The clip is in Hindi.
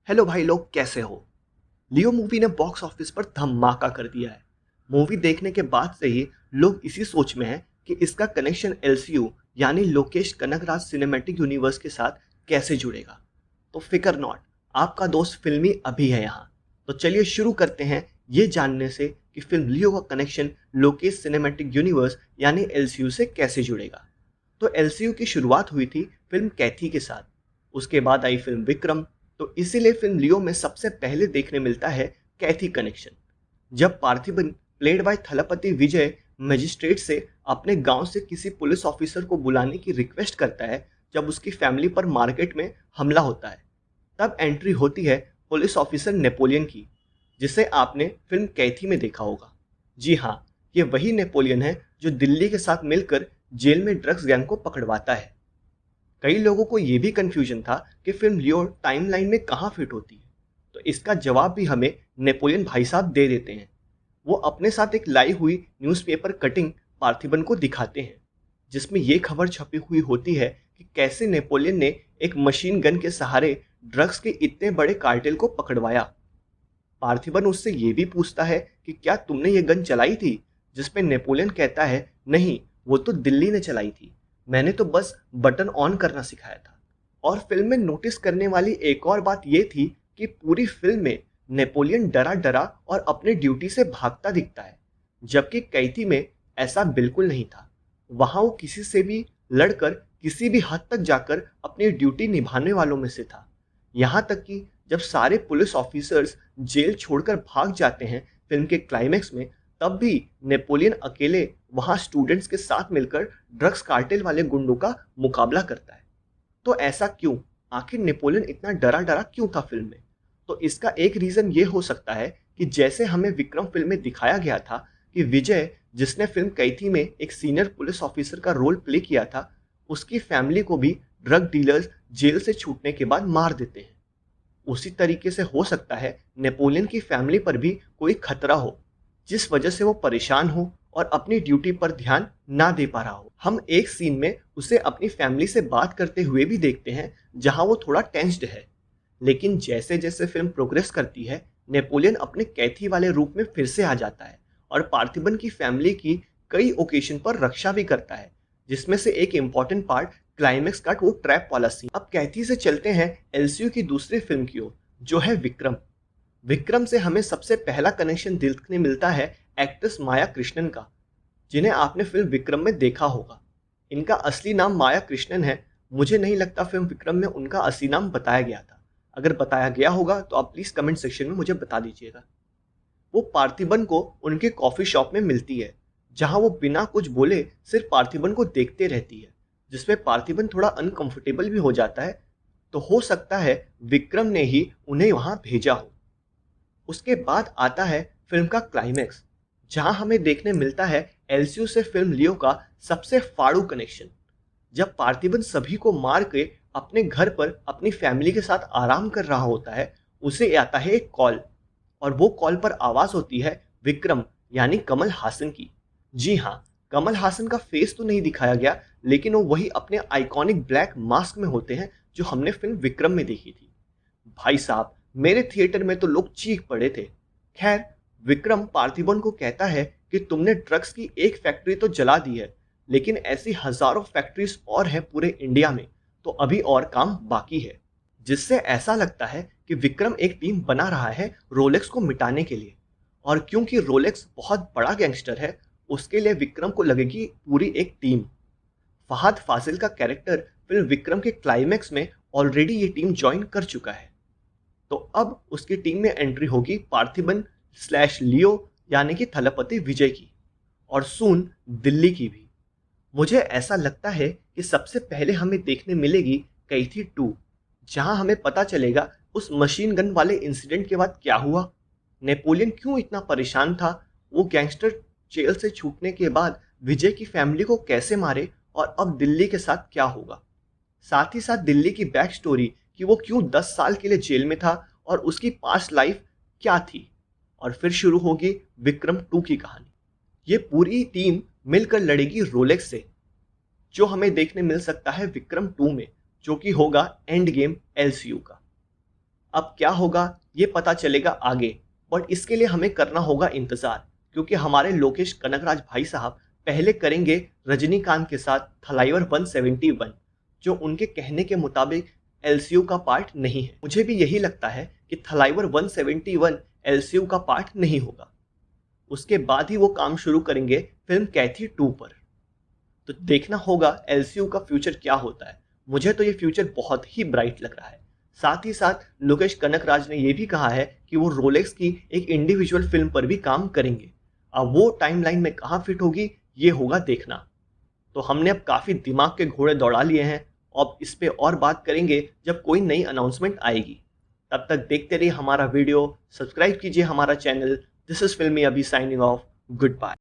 हेलो भाई लोग, कैसे हो। लियो मूवी ने बॉक्स ऑफिस पर धमाका कर दिया है। मूवी देखने के बाद से ही लोग इसी सोच में हैं कि इसका कनेक्शन एलसीयू यानी लोकेश कनगराज सिनेमैटिक यूनिवर्स के साथ कैसे जुड़ेगा। तो फिकर नॉट, आपका दोस्त फिल्मी अभी है यहाँ। तो चलिए शुरू करते हैं ये जानने से कि फिल्म लियो का कनेक्शन लोकेश सिनेमैटिक यूनिवर्स यानी एलसीयू से कैसे जुड़ेगा। तो एलसीयू की शुरुआत हुई थी फिल्म कैथी के साथ। उसके बाद आई फिल्म विक्रम। तो इसीलिए फिल्म लियो में सबसे पहले देखने मिलता है कैथी कनेक्शन। जब Parthiban played by Thalapathy Vijay magistrate से अपने गांव से किसी पुलिस ऑफिसर को बुलाने की रिक्वेस्ट करता है, जब उसकी फैमिली पर मार्केट में हमला होता है, तब एंट्री होती है पुलिस ऑफिसर नेपोलियन की, जिसे आपने फिल्म कैथी में देखा होगा। जी हाँ, ये वही नेपोलियन है जो दिल्ली के साथ मिलकर जेल में ड्रग्स गैंग को पकड़वाता है। कई लोगों को यह भी कंफ्यूजन था कि फिल्म लियो टाइमलाइन में कहाँ फिट होती है। तो इसका जवाब भी हमें नेपोलियन भाई साहब दे देते हैं। वो अपने साथ एक लाई हुई न्यूज़पेपर कटिंग पार्थिबन को दिखाते हैं, जिसमें ये खबर छपी हुई होती है कि कैसे नेपोलियन ने एक मशीन गन के सहारे ड्रग्स के इतने बड़े कार्टेल को पकड़वाया। पार्थिबन उससे ये भी पूछता है कि क्या तुमने ये गन चलाई थी, जिसपे नेपोलियन कहता है नहीं, वो तो दिल्ली ने चलाई थी, मैंने तो बस बटन ऑन करना सिखाया था। और फिल्म में नोटिस करने वाली एक और बात ये थी कि पूरी फिल्म में नेपोलियन डरा डरा और अपने ड्यूटी से भागता दिखता है, जबकि कैथी में ऐसा बिल्कुल नहीं था। वहां वो किसी से भी लड़कर किसी भी हद तक जाकर अपनी ड्यूटी निभाने वालों में से था। यहाँ तक कि जब सारे पुलिस ऑफिसर्स जेल छोड़कर भाग जाते हैं फिल्म के क्लाइमेक्स में, तब भी नेपोलियन अकेले वहां स्टूडेंट्स के साथ मिलकर ड्रग्स कार्टेल वाले गुंडों का मुकाबला करता है। तो ऐसा क्यों? आखिर नेपोलियन इतना डरा डरा क्यों था फिल्म में? तो इसका एक रीजन ये हो सकता है कि जैसे हमें विक्रम फिल्म में दिखाया गया था कि विजय, जिसने फिल्म कैथी में एक सीनियर पुलिस ऑफिसर का रोल प्ले किया था, उसकी फैमिली को भी ड्रग डीलर्स जेल से छूटने के बाद मार देते हैं। उसी तरीके से हो सकता है नेपोलियन की फैमिली पर भी कोई खतरा हो, जिस वजह से वो परेशान हो और अपनी ड्यूटी पर ध्यान ना दे पा रहा हो। हम एक सीन में उसे अपनी फैमिली से बात करते हुए भी देखते हैं, जहां वो थोड़ा टेंस्ड है। लेकिन जैसे जैसे फिल्म प्रोग्रेस करती है, नेपोलियन अपने कैथी वाले रूप में फिर से आ जाता है और पार्थिबन की फैमिली की कई ओकेजन पर रक्षा भी करता है, जिसमें से एक इम्पॉर्टेंट पार्ट क्लाइमेक्स का वो ट्रैप वाला सीन। अब कैथी से चलते हैं एलसीयू की दूसरी फिल्म की ओर, जो है विक्रम। विक्रम से हमें सबसे पहला कनेक्शन देखने मिलता है एक्ट्रेस माया कृष्णन का, जिन्हें आपने फिल्म विक्रम में देखा होगा। इनका असली नाम माया कृष्णन है। मुझे नहीं लगता फिल्म विक्रम में उनका असली नाम बताया गया था। अगर बताया गया होगा तो आप प्लीज कमेंट सेक्शन में मुझे बता दीजिएगा। वो पार्थिबन को उनके कॉफी शॉप में मिलती है, जहां वो बिना कुछ बोले सिर्फ पार्थिबन को देखते रहती है, जिसमें पार्थिबन थोड़ा अनकंफर्टेबल भी हो जाता है। तो हो सकता है विक्रम ने ही उन्हें वहां भेजा हो। उसके बाद आता है फिल्म का क्लाइमेक्स, जहां हमें देखने मिलता है एलसीयू से फिल्म लियो का सबसे फाड़ू कनेक्शन। जब पार्थिबन सभी को मार के अपने घर पर अपनी फैमिली के साथ आराम कर रहा होता है, उसे आता है एक कॉल, और वो कॉल पर आवाज होती है विक्रम यानी कमल हासन की। जी हाँ, कमल हासन का फेस तो नहीं दिखाया गया, लेकिन वो वही अपने आइकॉनिक ब्लैक मास्क में होते हैं जो हमने फिल्म विक्रम में देखी थी। भाई साहब, मेरे थिएटर में तो लोग चीख पड़े थे। खैर, विक्रम पार्थिबन को कहता है कि तुमने ड्रग्स की एक फैक्ट्री तो जला दी है, लेकिन ऐसी हजारों फैक्ट्रीज और हैं पूरे इंडिया में, तो अभी और काम बाकी है। जिससे ऐसा लगता है कि विक्रम एक टीम बना रहा है रोलेक्स को मिटाने के लिए। और क्योंकि रोलेक्स बहुत बड़ा गैंगस्टर है, उसके लिए विक्रम को लगेगी पूरी एक टीम। फहद फासिल का कैरेक्टर फिल्म विक्रम के क्लाइमेक्स में ऑलरेडी ये टीम ज्वाइन कर चुका है। तो अब उसकी टीम में एंट्री होगी पार्थिबन स्लैश लियो यानी कि थलपति विजय की, और सून दिल्ली की भी। मुझे ऐसा लगता है कि सबसे पहले हमें देखने मिलेगी कैथी 2, जहां हमें पता चलेगा उस मशीन गन वाले इंसिडेंट के बाद क्या हुआ, नेपोलियन क्यों इतना परेशान था, वो गैंगस्टर जेल से छूटने के बाद विजय की फैमिली को कैसे मारे, और अब दिल्ली के साथ क्या होगा। साथ ही साथ दिल्ली की बैक स्टोरी कि वो क्यों 10 साल के लिए जेल में था और उसकी पास्ट लाइफ क्या थी। और फिर शुरू होगी विक्रम 2 की कहानी। ये पूरी टीम मिलकर लड़ेगी रोलेक्स से, जो हमें देखने मिल सकता है विक्रम 2 में, जो कि होगा एंड गेम एलसीयू का। अब क्या होगा ये पता चलेगा आगे, बट इसके लिए हमें करना होगा इंतज़ार, क्योंकि हमारे लोकेश कनगराज भाई साहब पहले करेंगे रजनीकांत के साथ थलाइवर 171, जो उनके कहने के मुताबिक एलसीयू का पार्ट नहीं है। मुझे भी यही लगता है कि थलाइवर 171 एलसीयू का पार्ट नहीं होगा। उसके बाद ही वो काम शुरू करेंगे फिल्म कैथी 2 पर। तो देखना होगा एलसीयू का फ्यूचर क्या होता है। मुझे तो ये फ्यूचर बहुत ही ब्राइट लग रहा है। साथ ही साथ लोकेश कनकराज ने यह भी कहा है कि वो रोलेक्स की एक इंडिविजुअल फिल्म पर भी काम करेंगे। अब वो टाइमलाइन में कहाँ फिट होगी ये होगा देखना। तो हमने अब काफ़ी दिमाग के घोड़े दौड़ा लिए हैं। अब इस पे और बात करेंगे जब कोई नई अनाउंसमेंट आएगी। तब तक देखते रहिए हमारा वीडियो, सब्सक्राइब कीजिए हमारा चैनल। दिस इज फिल्मी अभी साइनिंग ऑफ। Good bye.